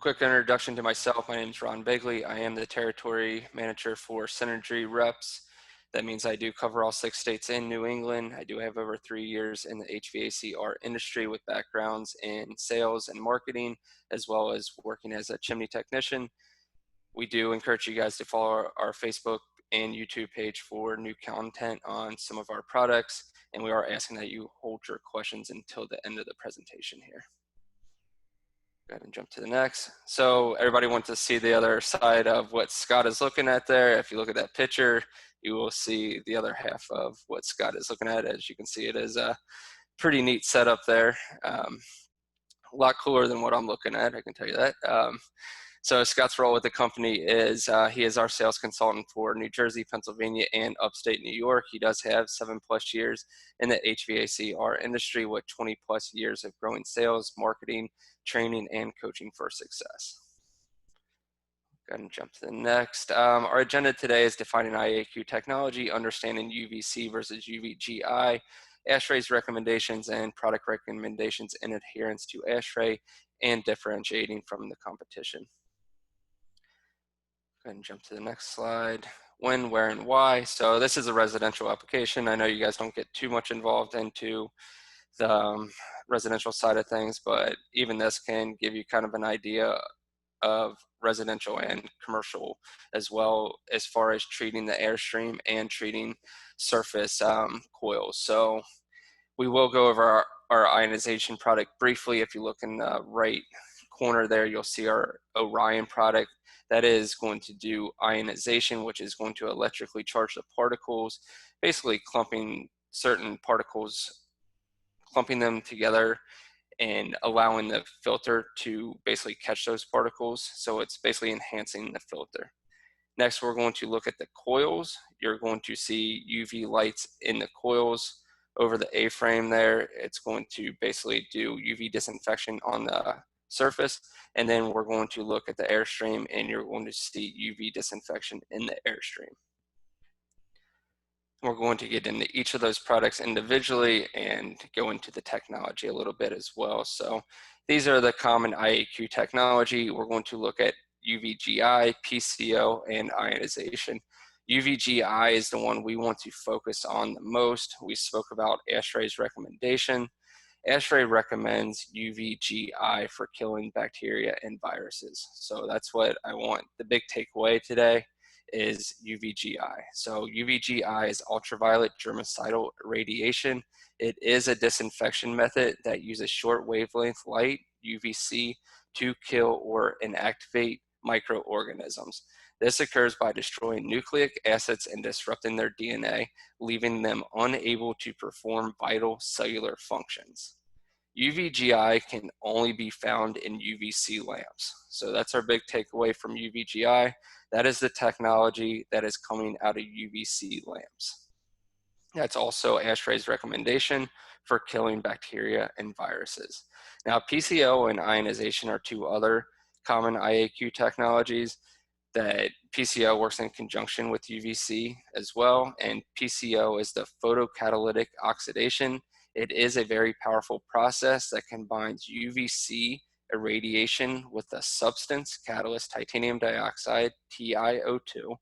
quick introduction to myself. My name is Ron Begley. I am the territory manager for Synergy Reps. That means I do cover all 6 states in New England. I do have over 3 years in the HVACR industry with backgrounds in sales and marketing, as well as working as a chimney technician. We do encourage you guys to follow our Facebook and YouTube page for new content on some of our products, and we are asking that you hold your questions until the end of the presentation here. Go ahead and jump to the next. So everybody wants to see the other side of what Scott is looking at there. If you look at that picture, you will see the other half of what Scott is looking at. As you can see, it is a pretty neat setup there. A lot cooler than what I'm looking at, I can tell you that. So Scott's role with the company is he is our sales consultant for New Jersey, Pennsylvania, and upstate New York. He does have 7+ years in the HVACR industry with 20+ years of growing sales, marketing, training, and coaching for success. Go ahead and jump to the next. Our agenda today is defining IAQ technology, understanding UVC versus UVGI, ASHRAE's recommendations and product recommendations in adherence to ASHRAE, and differentiating from the competition. Go ahead and jump to the next slide. When, where, and why. So this is a residential application. I know you guys don't get too much involved into the residential side of things, but even this can give you kind of an idea of residential and commercial as well, as far as treating the airstream and treating surface coils. So we will go over our ionization product briefly. If you look in the right corner there, you'll see our Orion product. That is going to do ionization, which is going to electrically charge the particles, basically clumping certain particles, clumping them together and allowing the filter to basically catch those particles. So it's basically enhancing the filter. Next, we're going to look at the coils. You're going to see UV lights in the coils over the A-frame there. It's going to basically do UV disinfection on the surface, and then we're going to look at the airstream, and you're going to see UV disinfection in the airstream. We're going to get into each of those products individually and go into the technology a little bit as well. So these are the common IAQ technology. We're going to look at UVGI, PCO, and ionization. UVGI is the one we want to focus on the most. We spoke about ASHRAE's recommendation. ASHRAE recommends UVGI for killing bacteria and viruses. So that's what I want. The big takeaway today is UVGI. So UVGI is ultraviolet germicidal radiation. It is a disinfection method that uses short wavelength light, UVC, to kill or inactivate microorganisms. This occurs by destroying nucleic acids and disrupting their DNA, leaving them unable to perform vital cellular functions. UVGI can only be found in UVC lamps. So that's our big takeaway from UVGI. That is the technology that is coming out of UVC lamps. That's also ASHRAE's recommendation for killing bacteria and viruses. Now, PCO and ionization are 2 other common IAQ technologies. That PCO works in conjunction with UVC as well, and PCO is the photocatalytic oxidation. It is a very powerful process that combines UVC irradiation with a substance catalyst, titanium dioxide, TiO2.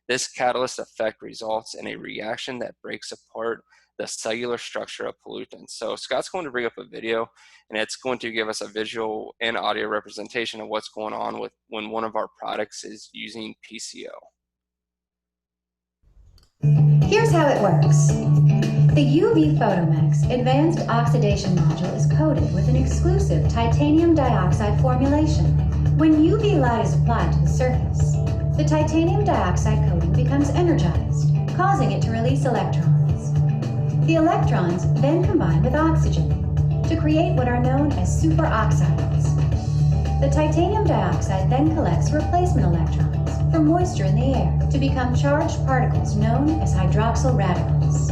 This catalyst effect results in a reaction that breaks apart the cellular structure of pollutants. So Scott's going to bring up a video, and it's going to give us a visual and audio representation of what's going on with when one of our products is using PCO. Here's how it works. The UV Photomex Advanced Oxidation Module is coated with an exclusive titanium dioxide formulation. When UV light is applied to the surface, the titanium dioxide coating becomes energized, causing it to release electrons. The electrons then combine with oxygen to create what are known as superoxides. The titanium dioxide then collects replacement electrons from moisture in the air to become charged particles known as hydroxyl radicals.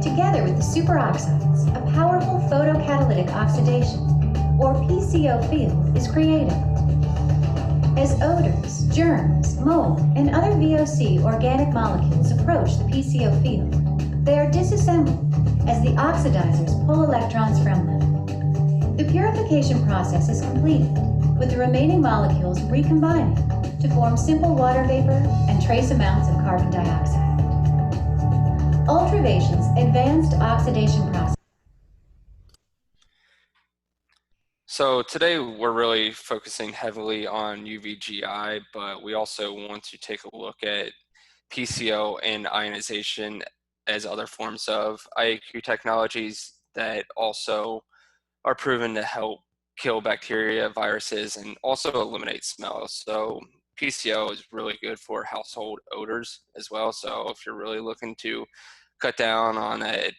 Together with the superoxides, a powerful photocatalytic oxidation, or PCO field, is created. As odors, germs, mold, and other VOC organic molecules approach the PCO field, they are disassembled as the oxidizers pull electrons from them. The purification process is completed, with the remaining molecules recombining to form simple water vapor and trace amounts of carbon dioxide. Ultravation's advanced oxidation process. So today we're really focusing heavily on UVGI, but we also want to take a look at PCO and ionization as other forms of IAQ technologies that also are proven to help kill bacteria, viruses, and also eliminate smell. So PCO is really good for household odors as well. So if you're really looking to cut down on a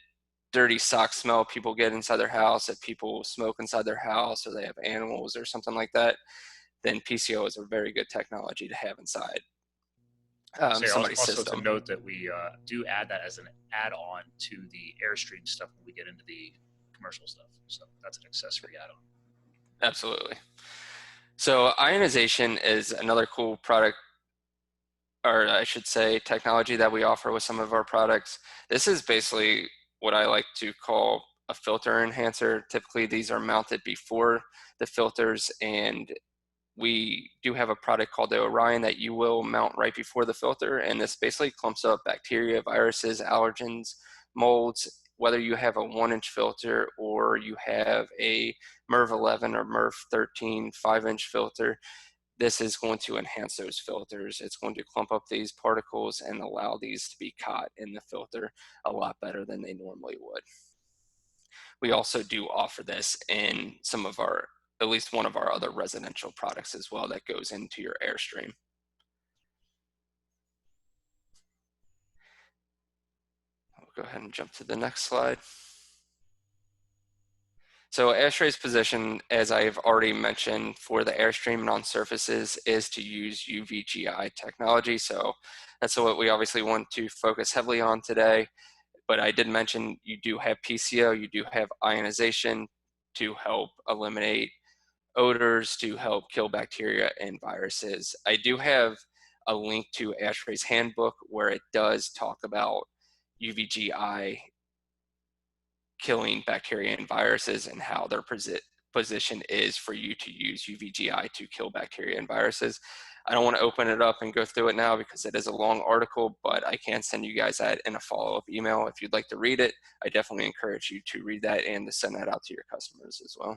dirty sock smell people get inside their house, if people smoke inside their house or they have animals or something like that, then PCO is a very good technology to have inside So somebody's also to system. note that we do add that as an add-on to the Airstream stuff when we get into the commercial stuff. So that's an accessory add-on. Absolutely. So ionization is another cool product, or I should say technology that we offer with some of our products. This is basically what I like to call a filter enhancer. Typically these are mounted before the filters, and we do have a product called the Orion that you will mount right before the filter, and this basically clumps up bacteria, viruses, allergens, molds. Whether you have a 1-inch filter or you have a MERV 11 or MERV 13 5-inch filter, this is going to enhance those filters. It's going to clump up these particles and allow these to be caught in the filter a lot better than they normally would. We also do offer this in some of our, at least one of our other residential products as well that goes into your Airstream. I'll go ahead and jump to the next slide. So Airstray's position, as I've already mentioned, for the Airstream and on surfaces is to use UVGI technology. So that's what we obviously want to focus heavily on today. But I did mention you do have PCO, you do have ionization to help eliminate odors, to help kill bacteria and viruses. I do have a link to Ashray's handbook where it does talk about UVGI killing bacteria and viruses and how their position is for you to use UVGI to kill bacteria and viruses. I don't want to open it up and go through it now because it is a long article, but I can send you guys that in a follow-up email. If you'd like to read it, I definitely encourage you to read that and to send that out to your customers as well.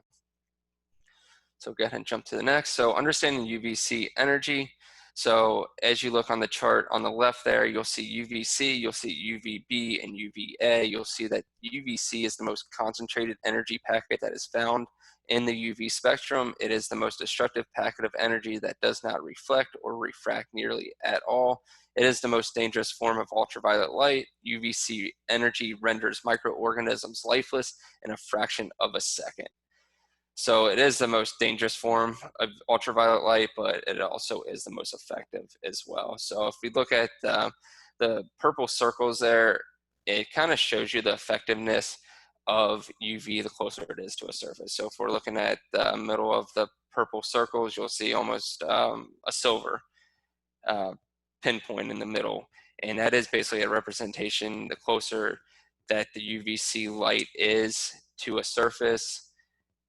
So go ahead and jump to the next. So understanding UVC energy. So as you look on the chart on the left there, you'll see UVC, you'll see UVB and UVA. You'll see that UVC is the most concentrated energy packet that is found in the UV spectrum. It is the most destructive packet of energy that does not reflect or refract nearly at all. It is the most dangerous form of ultraviolet light. UVC energy renders microorganisms lifeless in a fraction of a second. So it is the most dangerous form of ultraviolet light, but it also is the most effective as well. So if we look at the purple circles there, it kind of shows you the effectiveness of UV the closer it is to a surface. So if we're looking at the middle of the purple circles, you'll see almost a silver pinpoint in the middle. And that is basically a representation, the closer that the UVC light is to a surface,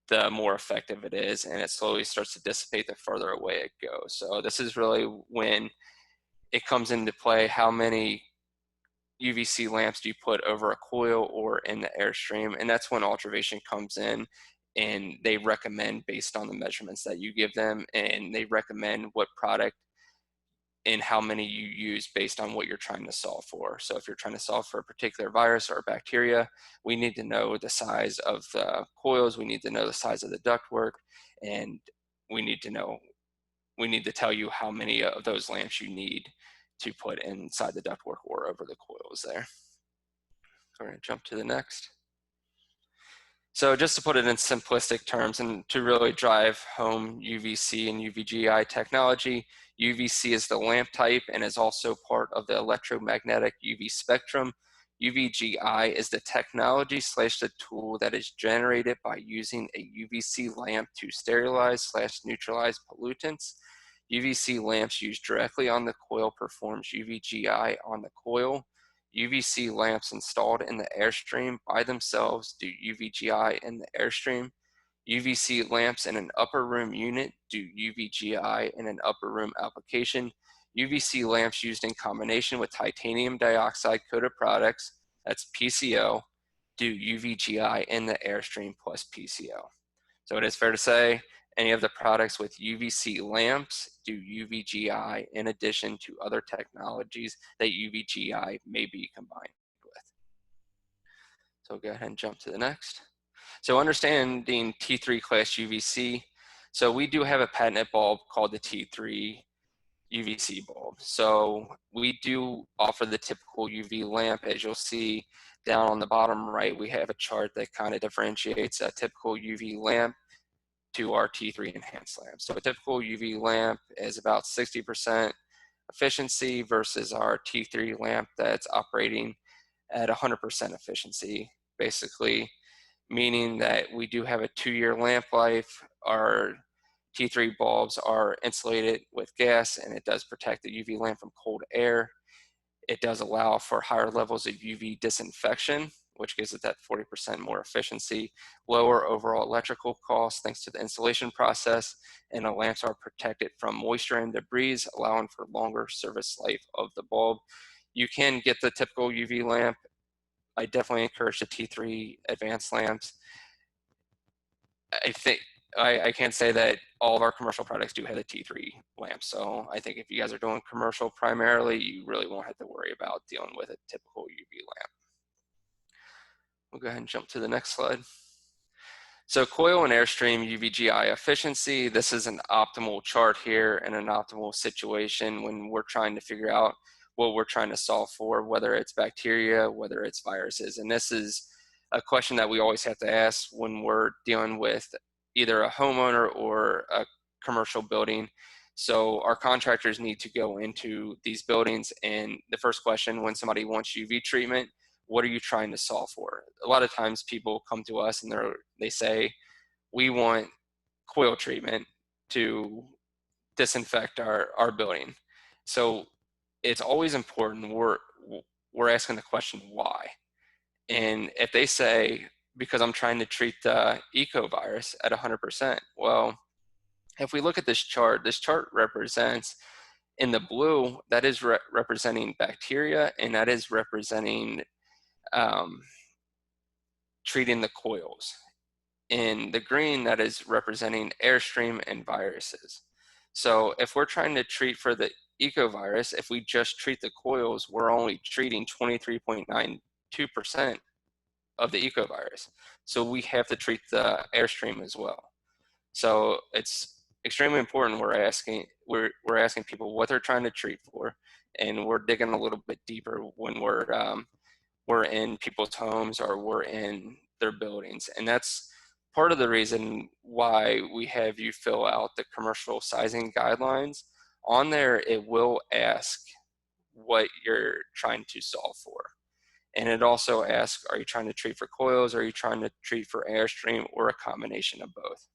the more effective it is, and it slowly starts to dissipate the further away it goes. So this is really when it comes into play, how many UVC lamps do you put over a coil or in the Airstream, and that's when Ultravation comes in, and they recommend based on the measurements that you give them, and they recommend what product and how many you use based on what you're trying to solve for. So if you're trying to solve for a particular virus or bacteria, we need to know the size of the coils, we need to know the size of the ductwork, and we need to tell you how many of those lamps you need to put inside the ductwork or over the coils there. So we're going to jump to the next. So just to put it in simplistic terms and to really drive home UVC and UVGI technology, UVC is the lamp type and is also part of the electromagnetic UV spectrum. UVGI is the technology / the tool that is generated by using a UVC lamp to sterilize / neutralize pollutants. UVC lamps used directly on the coil performs UVGI on the coil. UVC lamps installed in the Airstream by themselves do UVGI in the Airstream. UVC lamps in an upper room unit, do UVGI in an upper room application. UVC lamps used in combination with titanium dioxide coated products, that's PCO, do UVGI in the Airstream plus PCO. So it is fair to say any of the products with UVC lamps do UVGI in addition to other technologies that UVGI may be combined with. So go ahead and jump to the next. So understanding T3 class UVC. So we do have a patented bulb called the T3 UVC bulb. So we do offer the typical UV lamp. As you'll see down on the bottom right, we have a chart that kind of differentiates a typical UV lamp to our T3 enhanced lamp. So a typical UV lamp is about 60% efficiency versus our T3 lamp that's operating at 100% efficiency, basically meaning that we do have a 2-year lamp life. Our T3 bulbs are insulated with gas, and it does protect the UV lamp from cold air. It does allow for higher levels of UV disinfection, which gives it that 40% more efficiency, lower overall electrical costs thanks to the installation process, and the lamps are protected from moisture and debris, allowing for longer service life of the bulb. You can get the typical UV lamp. I definitely encourage the T3 advanced lamps. I think I can say that all of our commercial products do have the T3 lamps. So I think if you guys are doing commercial primarily, you really won't have to worry about dealing with a typical UV lamp. We'll go ahead and jump to the next slide. So coil and airstream UVGI efficiency, this is an optimal chart here and an optimal situation when we're trying to figure out what we're trying to solve for, whether it's bacteria, whether it's viruses. And this is a question that we always have to ask when we're dealing with either a homeowner or a commercial building. So our contractors need to go into these buildings, and the first question when somebody wants UV treatment, what are you trying to solve for? A lot of times people come to us and they say, we want coil treatment to disinfect our building. So it's always important we're asking the question why. And if they say, because I'm trying to treat the ecovirus at 100%, well, if we look at this chart represents, in the blue, that is representing bacteria, and that is representing treating the coils. In the green, that is representing airstream and viruses. So if we're trying to treat for the ecovirus, if we just treat the coils, we're only treating 23.92% of the ecovirus. So we have to treat the airstream as well. So it's extremely important we're asking people what they're trying to treat for, and we're digging a little bit deeper when we're in people's homes or we're in their buildings. And that's part of the reason why we have you fill out the commercial sizing guidelines. On there, it will ask what you're trying to solve for. And it also asks, are you trying to treat for coils? Are you trying to treat for airstream, or a combination of both?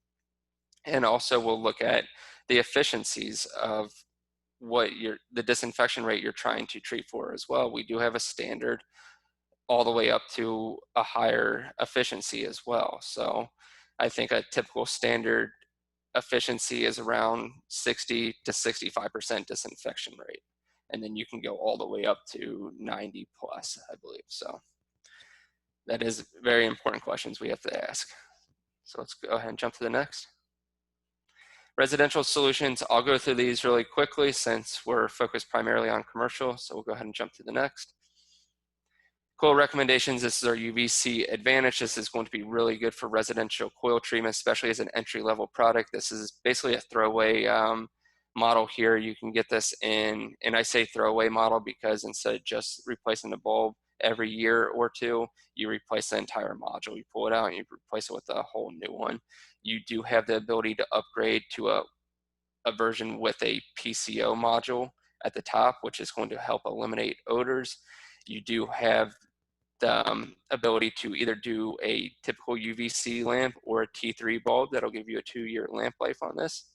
And also we'll look at the efficiencies of what the disinfection rate you're trying to treat for as well. We do have a standard all the way up to a higher efficiency as well. So I think a typical standard efficiency is around 60 to 65% disinfection rate. And then you can go all the way up to 90 plus, I believe. So that is very important questions we have to ask. So let's go ahead and jump to the next. Residential solutions, I'll go through these really quickly since we're focused primarily on commercial. So we'll go ahead and jump to the next. Coil recommendations, this is our UVC Advantage. This is going to be really good for residential coil treatment, especially as an entry-level product. This is basically a throwaway model here. You can get this in, and I say throwaway model because instead of just replacing the bulb every year or two, you replace the entire module. You pull it out and you replace it with a whole new one. You do have the ability to upgrade to a version with a PCO module at the top, which is going to help eliminate odors. You do have the ability to either do a typical UVC lamp or a T3 bulb that'll give you a 2-year lamp life on this.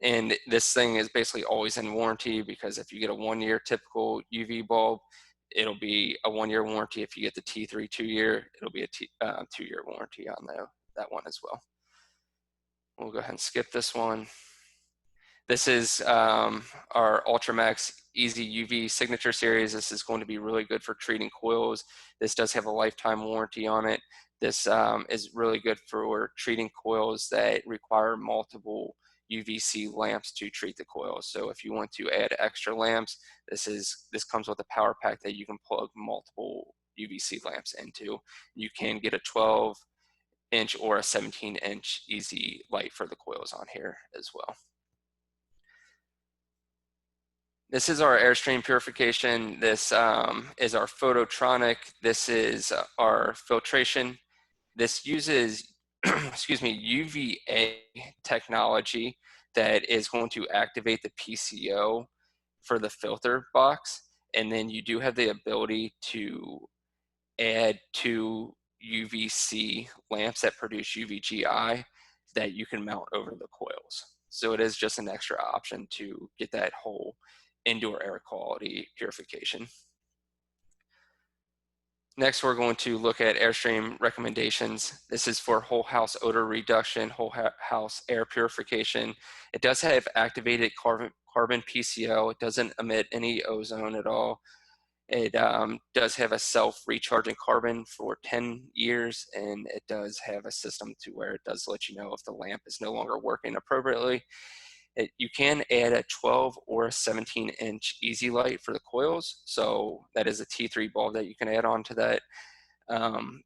And this thing is basically always in warranty, because if you get a 1-year typical UV bulb, it'll be a 1-year warranty. If you get the T3 2-year, it'll be a 2-year warranty on that one as well. We'll go ahead and skip this one. This is our Ultramax Easy UV Signature Series. This is going to be really good for treating coils. This does have a lifetime warranty on it. This is really good for treating coils that require multiple UVC lamps to treat the coils. So if you want to add extra lamps, this comes with a power pack that you can plug multiple UVC lamps into. You can get a 12-inch or a 17-inch easy light for the coils on here as well. This is our Airstream purification. This is our phototronic. This is our filtration. This uses, excuse me, UVA technology that is going to activate the PCO for the filter box. And then you do have the ability to add 2 UVC lamps that produce UVGI that you can mount over the coils. So it is just an extra option to get that whole indoor air quality purification. Next, we're going to look at Airstream recommendations. This is for whole house odor reduction, whole house air purification. It does have activated carbon PCO. It doesn't emit any ozone at all. It does have a self-recharging carbon for 10 years, and it does have a system to where it does let you know if the lamp is no longer working appropriately. You can add a 12 or a 17-inch easy light for the coils. So that is a T3 bulb that you can add on to that.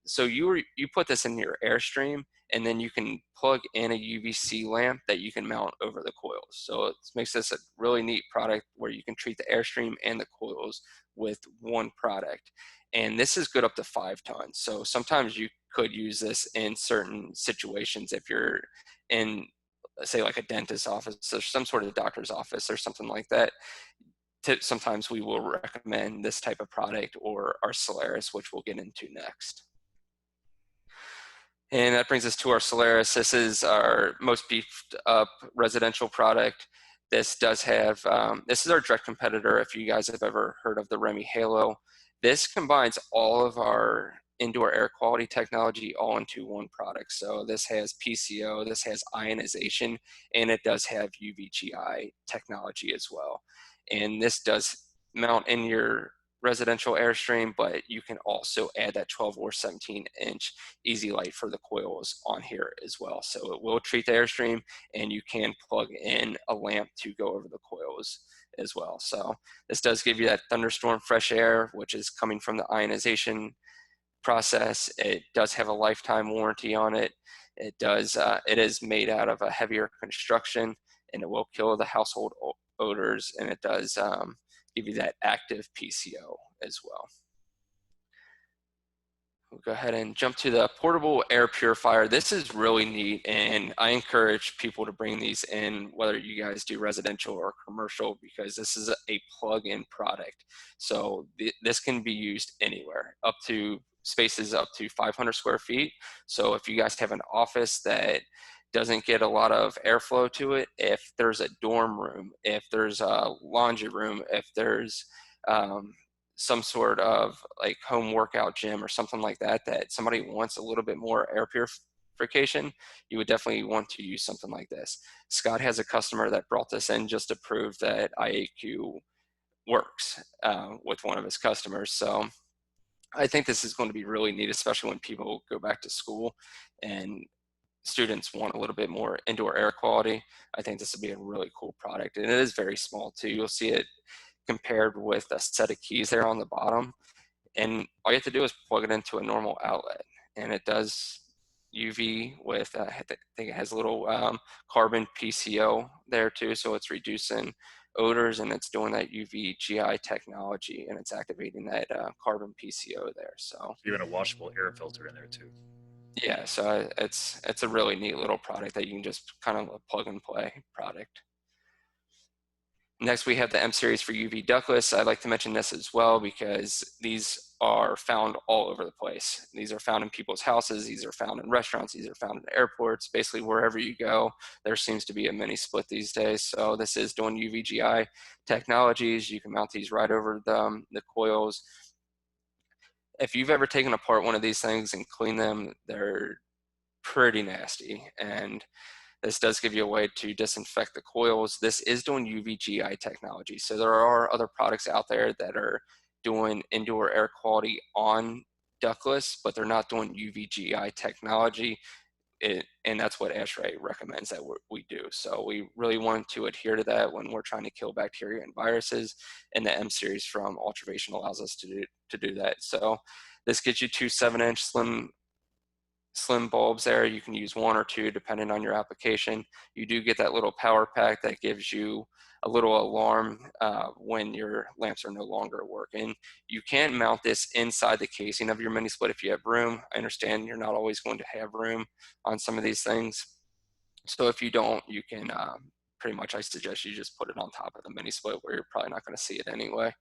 So you put this in your Airstream, and then you can plug in a UVC lamp that you can mount over the coils. So it makes this a really neat product where you can treat the Airstream and the coils with one product. And this is good up to 5 tons. So sometimes you could use this in certain situations if you're in, say, like a dentist's office or some sort of doctor's office or something like that. Sometimes we will recommend this type of product or our Solaris, which we'll get into next. And that brings us to our Solaris. This is our most beefed up residential product. This does have, this is our direct competitor if you guys have ever heard of the Remy Halo. This combines all of our indoor air quality technology all into one product. So this has PCO, this has ionization, and it does have UVGI technology as well. And this does mount in your residential Airstream, but you can also add that 12 or 17-inch easy light for the coils on here as well. So it will treat the Airstream, and you can plug in a lamp to go over the coils as well. So this does give you that thunderstorm fresh air, which is coming from the ionization process. It does have a lifetime warranty on it. It is made out of a heavier construction, and it will kill the household odors, and it does give you that active PCO as well. We'll go ahead and jump to the portable air purifier. This is really neat, and I encourage people to bring these in, whether you guys do residential or commercial, because this is a plug-in product. So this can be used anywhere, up to spaces up to 500 square feet. So if you guys have an office that doesn't get a lot of airflow to it, if there's a dorm room, if there's a laundry room, if there's some sort of like home workout gym or something like that, that somebody wants a little bit more air purification, you would definitely want to use something like this. Scott has a customer that brought this in just to prove that IAQ works with one of his customers. So I think this is going to be really neat, especially when people go back to school and students want a little bit more indoor air quality. I think this would be a really cool product, and it is very small too. You'll see it compared with a set of keys there on the bottom, and all you have to do is plug it into a normal outlet, and it does UV with I think it has a little carbon PCO there too, so it's reducing odors, and it's doing that UVGI technology, and it's activating that carbon PCO there. So even a washable air filter in there too. Yeah, so it's a really neat little product that you can just kind of plug and play product. Next, we have the M series for UV ductless. I'd like to mention this as well because these are found all over the place. These are found in people's houses. These are found in restaurants. These are found in airports. Basically, wherever you go, there seems to be a mini split these days. So this is doing UVGI technologies. You can mount these right over the coils. If you've ever taken apart one of these things and cleaned them, they're pretty nasty. And this does give you a way to disinfect the coils. This is doing UVGI technology. So there are other products out there that are doing indoor air quality on ductless, but they're not doing UVGI technology. And that's what ASHRAE recommends that we do. So we really want to adhere to that when we're trying to kill bacteria and viruses, and the M series from Ultravation allows us to do that. So this gets you two 7-inch slim bulbs there. You can use one or two depending on your application. You do get that little power pack that gives you a little alarm when your lamps are no longer working. You can mount this inside the casing of your mini split if you have room. I understand you're not always going to have room on some of these things. So if you don't, you can pretty much, I suggest you just put it on top of the mini split where you're probably not going to see it anyway.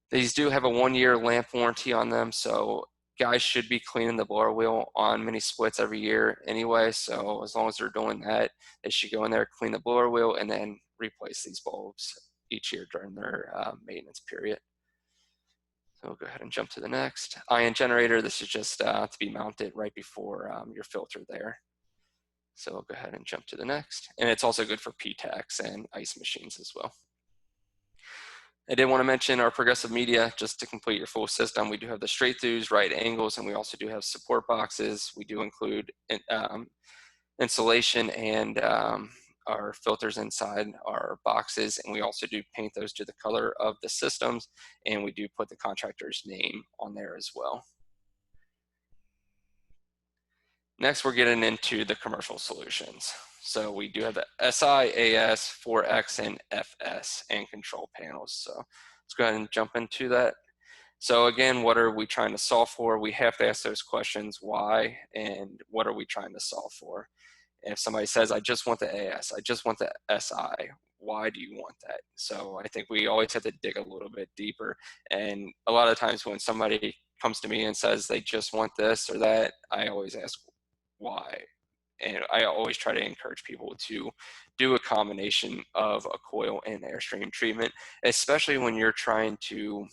These do have a 1-year lamp warranty on them, so guys should be cleaning the blower wheel on mini splits every year anyway. So as long as they're doing that, they should go in there, clean the blower wheel, and then replace these bulbs each year during their maintenance period. So we'll go ahead and jump to the next. Ion generator, this is just to be mounted right before your filter there. So we'll go ahead and jump to the next. And it's also good for PTACs and ice machines as well. I did want to mention our progressive media just to complete your full system. We do have the straight throughs, right angles, and we also do have support boxes. We do include insulation and our filters inside our boxes, and we also do paint those to the color of the systems, and we do put the contractor's name on there as well. Next, we're getting into the commercial solutions. So we do have the SI, AS, 4X, and FS, and control panels. So let's go ahead and jump into that. So again, what are we trying to solve for? We have to ask those questions, why, and what are we trying to solve for? If somebody says, I just want the AS, I just want the SI, why do you want that? So I think we always have to dig a little bit deeper. And a lot of times when somebody comes to me and says they just want this or that, I always ask why. And I always try to encourage people to do a combination of a coil and Airstream treatment, especially when you're trying to,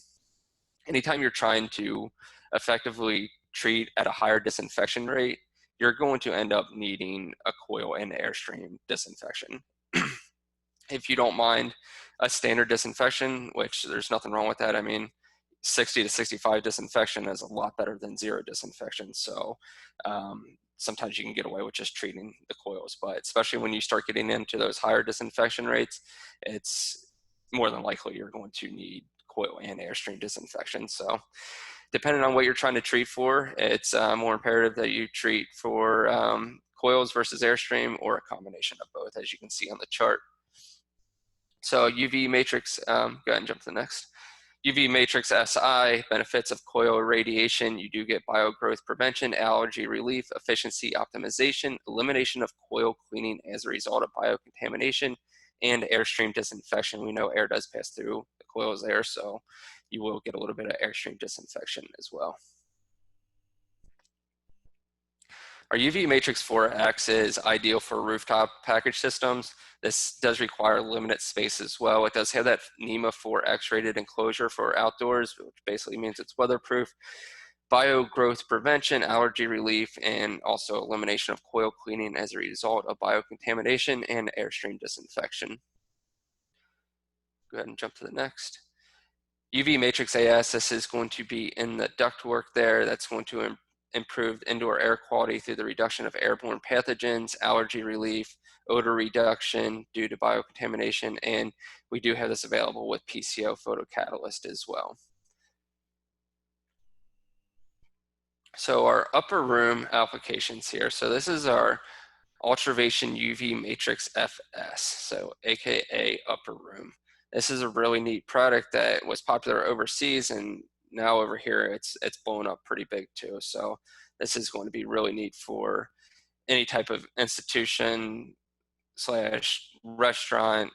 anytime you're trying to effectively treat at a higher disinfection rate, you're going to end up needing a coil and Airstream disinfection. If you don't mind a standard disinfection, which there's nothing wrong with that. I mean, 60 to 65 disinfection is a lot better than 0 disinfection. So sometimes you can get away with just treating the coils, but especially when you start getting into those higher disinfection rates, it's more than likely you're going to need coil and Airstream disinfection. So depending on what you're trying to treat for, it's more imperative that you treat for coils versus Airstream, or a combination of both, as you can see on the chart. So UV matrix, go ahead and jump to the next. UV matrix SI, benefits of coil irradiation. You do get biogrowth prevention, allergy relief, efficiency optimization, elimination of coil cleaning as a result of biocontamination, and Airstream disinfection. We know air does pass through the coils there, so you will get a little bit of Airstream disinfection as well. Our UV Matrix 4X is ideal for rooftop package systems. This does require limited space as well. It does have that NEMA 4X rated enclosure for outdoors, which basically means it's weatherproof. Biogrowth prevention, allergy relief, and also elimination of coil cleaning as a result of biocontamination and Airstream disinfection. Go ahead and jump to the next. UV Matrix AS, this is going to be in the ductwork there. That's going to improve indoor air quality through the reduction of airborne pathogens, allergy relief, odor reduction due to biocontamination, and we do have this available with PCO photocatalyst as well. So our upper room applications here. So this is our Ultravation UV Matrix FS, so AKA upper room. This is a really neat product that was popular overseas, and now over here it's blown up pretty big too. So this is going to be really neat for any type of institution slash restaurant,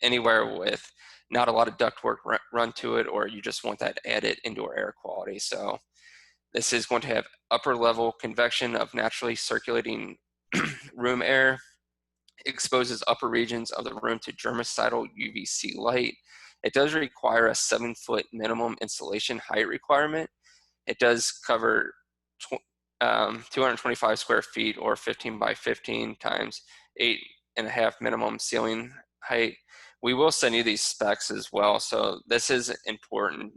anywhere with not a lot of ductwork run to it, or you just want that added indoor air quality. So this is going to have upper level convection of naturally circulating room air, exposes upper regions of the room to germicidal UVC light. It does require a 7-foot minimum insulation height requirement. It does cover 225 square feet or 15 by 15 times 8.5 minimum ceiling height. We will send you these specs as well. So this is important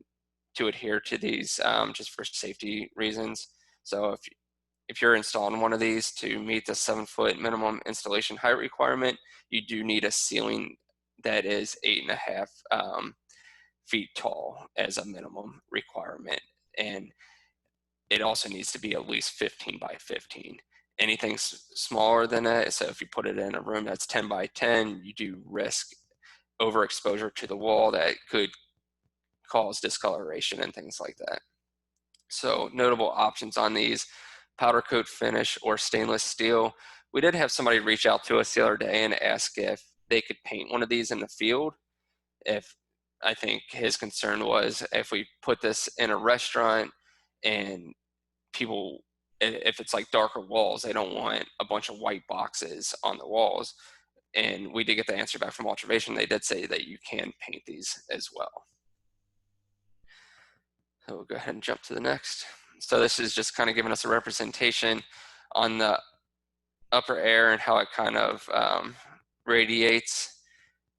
to adhere to these just for safety reasons. So if you're installing one of these to meet the 7-foot minimum installation height requirement, you do need a ceiling that is 8.5 feet tall as a minimum requirement. And it also needs to be at least 15 by 15. Anything smaller than that, so if you put it in a room that's 10 by 10, you do risk overexposure to the wall that could cause discoloration and things like that. So notable options on these: powder coat finish or stainless steel. We did have somebody reach out to us the other day and ask if they could paint one of these in the field. If I think his concern was if we put this in a restaurant and people, if it's like darker walls, they don't want a bunch of white boxes on the walls. And we did get the answer back from Ultravation. They did say that you can paint these as well. So we'll go ahead and jump to the next. So this is just kind of giving us a representation on the upper air and how it kind of radiates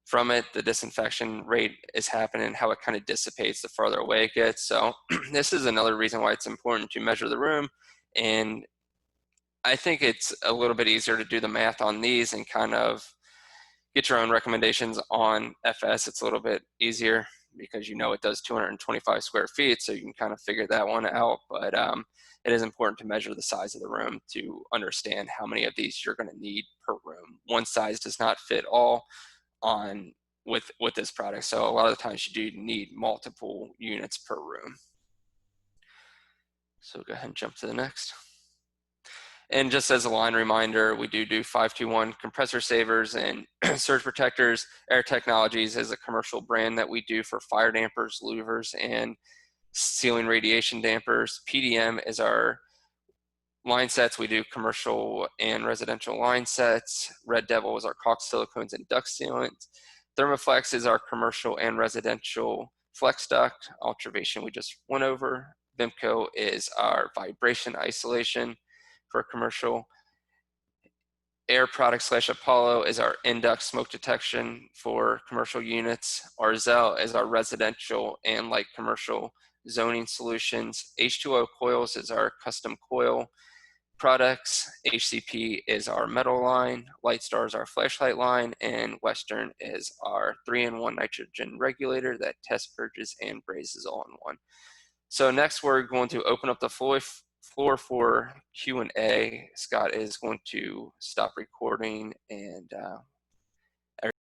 from it. The disinfection rate is happening, how it kind of dissipates the farther away it gets. So this is another reason why it's important to measure the room. And I think it's a little bit easier to do the math on these and kind of get your own recommendations on FS. It's a little bit easier because you know it does 225 square feet, so you can kind of figure that one out. But it is important to measure the size of the room to understand how many of these you're going to need per room. One size does not fit all on with this product, so a lot of the times you do need multiple units per room. So go ahead and jump to the next. And just as a line reminder, we do 521 compressor savers and surge protectors. Air Technologies is a commercial brand that we do for fire dampers, louvers, and ceiling radiation dampers. PDM is our line sets. We do commercial and residential line sets. Red Devil is our caulk silicones and duct sealants. Thermoflex is our commercial and residential flex duct. Ultravation we just went over. Vimco is our vibration isolation for commercial. Air Product / Apollo is our in-duct smoke detection for commercial units. Arzel is our residential and light commercial zoning solutions. H2O Coils is our custom coil products. HCP is our metal line. Lightstar is our flashlight line. And Western is our 3-in-1 nitrogen regulator that tests, purges, and brazes all in one. So next we're going to open up the floor for Q&A. Scott is going to stop recording and